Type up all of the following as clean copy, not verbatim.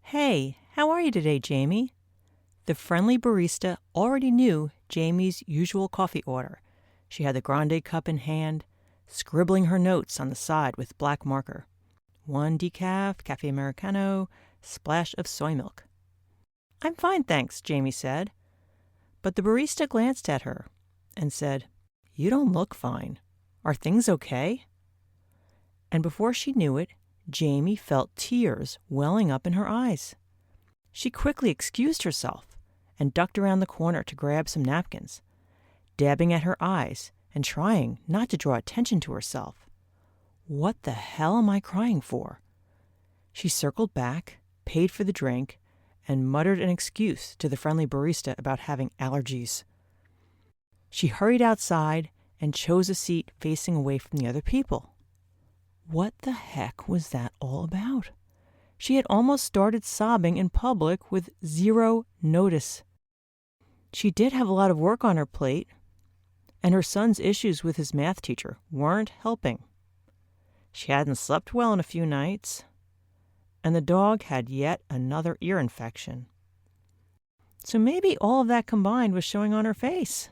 Hey, how are you today, Jamie? The friendly barista already knew Jamie's usual coffee order. She had the grande cup in hand, scribbling her notes on the side with black marker. 1 decaf, cafe americano, splash of soy milk. I'm fine, thanks, Jamie said. But the barista glanced at her and said, You don't look fine. Are things okay? And before she knew it, Jamie felt tears welling up in her eyes. She quickly excused herself and ducked around the corner to grab some napkins, dabbing at her eyes and trying not to draw attention to herself. What the hell am I crying for? She circled back, paid for the drink, and muttered an excuse to the friendly barista about having allergies. She hurried outside and chose a seat facing away from the other people. What the heck was that all about? She had almost started sobbing in public with zero notice. She did have a lot of work on her plate, and her son's issues with his math teacher weren't helping. She hadn't slept well in a few nights, and the dog had yet another ear infection. So maybe all of that combined was showing on her face.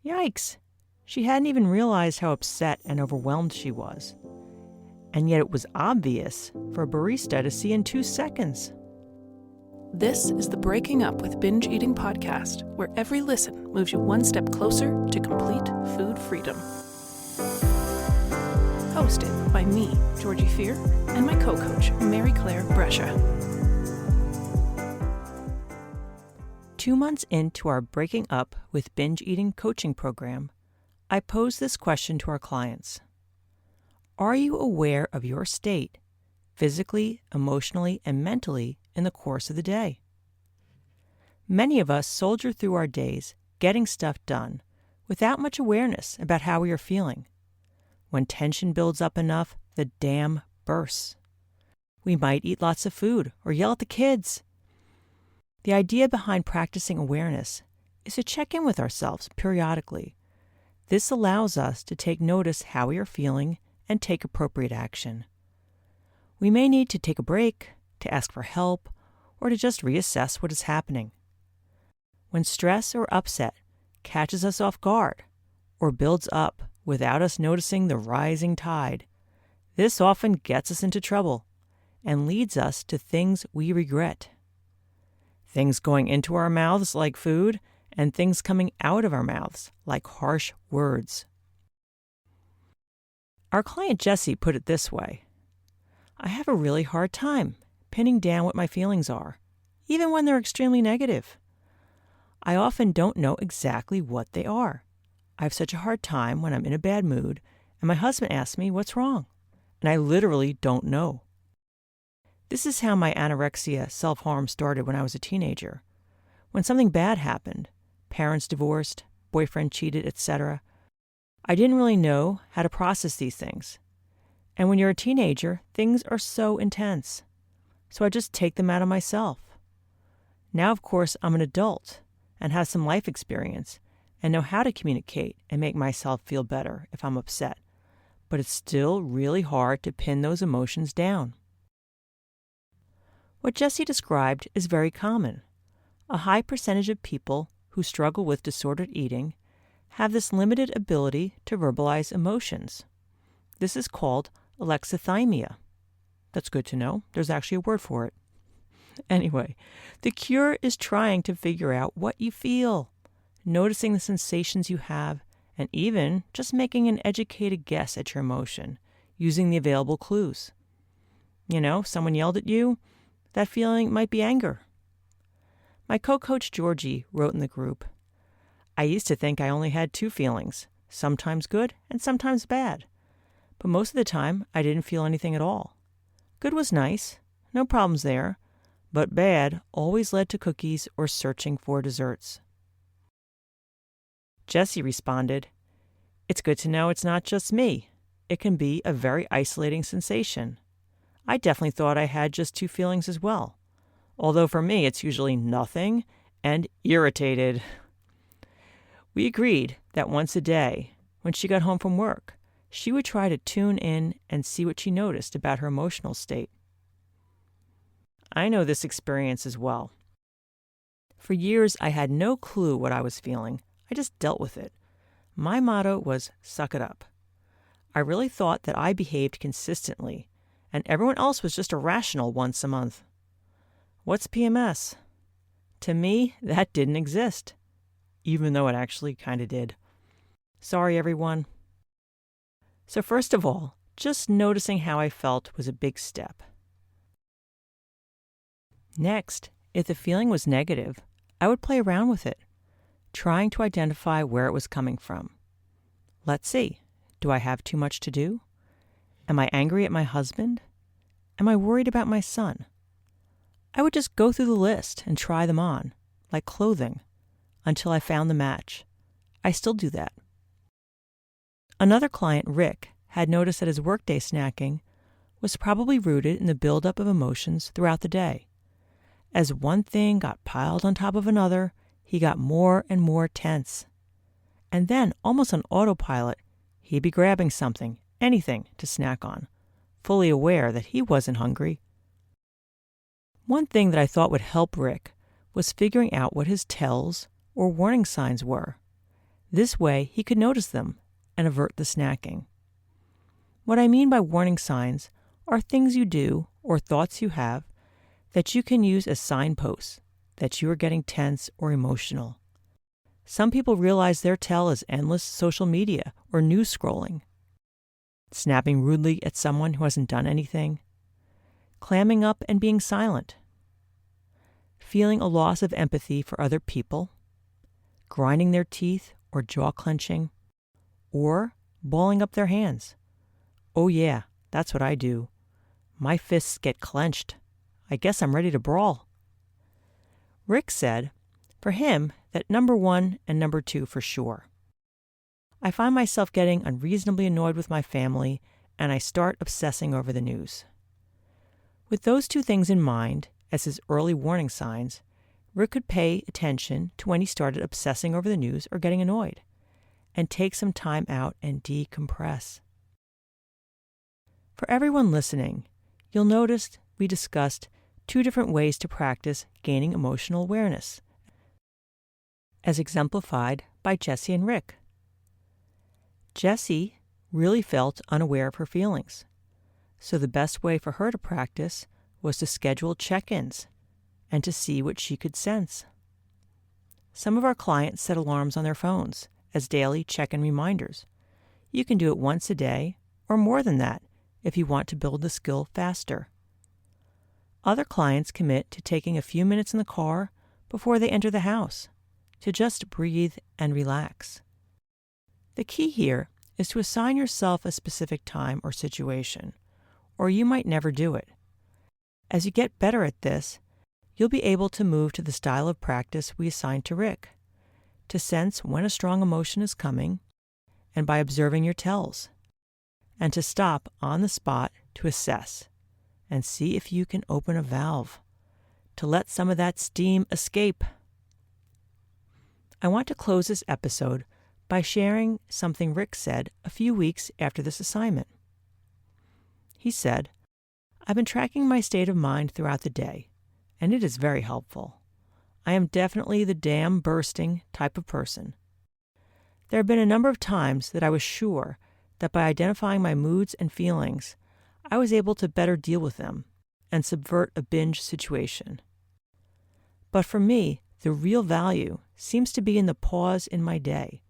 Yikes! She hadn't even realized how upset and overwhelmed she was. And yet it was obvious for a barista to see in 2 seconds. This is the Breaking Up with Binge Eating podcast, where every listen moves you one step closer to complete food freedom. Hosted by me, Georgie Fear, and my co-coach, Mary Claire Brescia. 2 months into our Breaking Up with Binge Eating coaching program, I posed this question to our clients. Are you aware of your state, physically, emotionally, and mentally, in the course of the day? Many of us soldier through our days, getting stuff done, without much awareness about how we are feeling. When tension builds up enough, the dam bursts. We might eat lots of food or yell at the kids. The idea behind practicing awareness is to check in with ourselves periodically. This allows us to take notice how we are feeling and take appropriate action. We may need to take a break, to ask for help, or to just reassess what is happening. When stress or upset catches us off guard or builds up without us noticing the rising tide, this often gets us into trouble and leads us to things we regret. Things going into our mouths like food, and things coming out of our mouths like harsh words. Our client Jessie put it this way: I have a really hard time pinning down what my feelings are, even when they're extremely negative. I often don't know exactly what they are. I have such a hard time when I'm in a bad mood, and my husband asks me what's wrong, and I literally don't know. This is how my anorexia self-harm started when I was a teenager. When something bad happened, parents divorced, boyfriend cheated, etc., I didn't really know how to process these things. And when you're a teenager, things are so intense. So I just take them out on myself. Now, of course, I'm an adult and have some life experience and know how to communicate and make myself feel better if I'm upset. But it's still really hard to pin those emotions down. What Jessie described is very common. A high percentage of people who struggle with disordered eating have this limited ability to verbalize emotions. This is called alexithymia. That's good to know. There's actually a word for it. Anyway, the cure is trying to figure out what you feel, noticing the sensations you have, and even just making an educated guess at your emotion, using the available clues. You know, someone yelled at you, that feeling might be anger. My co-coach Georgie wrote in the group, I used to think I only had 2 feelings, sometimes good and sometimes bad. But most of the time, I didn't feel anything at all. Good was nice, no problems there, but bad always led to cookies or searching for desserts. Jessie responded, It's good to know it's not just me. It can be a very isolating sensation. I definitely thought I had just 2 feelings as well, although for me it's usually nothing and irritated. We agreed that once a day, when she got home from work, she would try to tune in and see what she noticed about her emotional state. I know this experience as well. For years, I had no clue what I was feeling. I just dealt with it. My motto was, suck it up. I really thought that I behaved consistently, and everyone else was just irrational once a month. What's PMS? To me, that didn't exist, even though it actually kind of did. Sorry, everyone. So first of all, just noticing how I felt was a big step. Next, if the feeling was negative, I would play around with it, trying to identify where it was coming from. Let's see, do I have too much to do? Am I angry at my husband? Am I worried about my son? I would just go through the list and try them on, like clothing, until I found the match. I still do that. Another client, Rick, had noticed that his workday snacking was probably rooted in the buildup of emotions throughout the day. As one thing got piled on top of another, he got more and more tense. And then, almost on autopilot, he'd be grabbing something, anything, to snack on, fully aware that he wasn't hungry. One thing that I thought would help Rick was figuring out what his tells or warning signs were. This way, he could notice them and avert the snacking. What I mean by warning signs are things you do or thoughts you have that you can use as signposts that you are getting tense or emotional. Some people realize their tell is endless social media or news scrolling, snapping rudely at someone who hasn't done anything, clamming up and being silent, feeling a loss of empathy for other people, grinding their teeth or jaw clenching, or balling up their hands. Oh yeah, that's what I do. My fists get clenched. I guess I'm ready to brawl. Rick said, for him, that number 1 and number 2 for sure. I find myself getting unreasonably annoyed with my family, and I start obsessing over the news. With those 2 things in mind, as his early warning signs, Rick could pay attention to when he started obsessing over the news or getting annoyed, and take some time out and decompress. For everyone listening, you'll notice we discussed 2 different ways to practice gaining emotional awareness, as exemplified by Jessie and Rick. Jessie really felt unaware of her feelings, so the best way for her to practice was to schedule check-ins and to see what she could sense. Some of our clients set alarms on their phones as daily check-in reminders. You can do it once a day or more than that if you want to build the skill faster. Other clients commit to taking a few minutes in the car before they enter the house to just breathe and relax. The key here is to assign yourself a specific time or situation, or you might never do it. As you get better at this, you'll be able to move to the style of practice we assigned to Rick, to sense when a strong emotion is coming, and by observing your tells, and to stop on the spot to assess and see if you can open a valve to let some of that steam escape. I want to close this episode by sharing something Rick said a few weeks after this assignment. He said, I've been tracking my state of mind throughout the day, and it is very helpful. I am definitely the dam bursting type of person. There have been a number of times that I was sure that by identifying my moods and feelings, I was able to better deal with them and subvert a binge situation. But for me, the real value seems to be in the pause in my day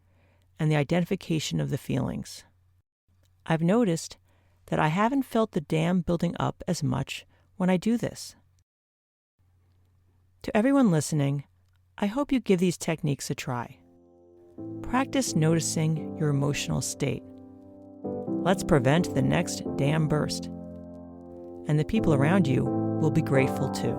and the identification of the feelings. I've noticed that I haven't felt the dam building up as much when I do this. To everyone listening, I hope you give these techniques a try. Practice noticing your emotional state. Let's prevent the next dam burst. And the people around you will be grateful too.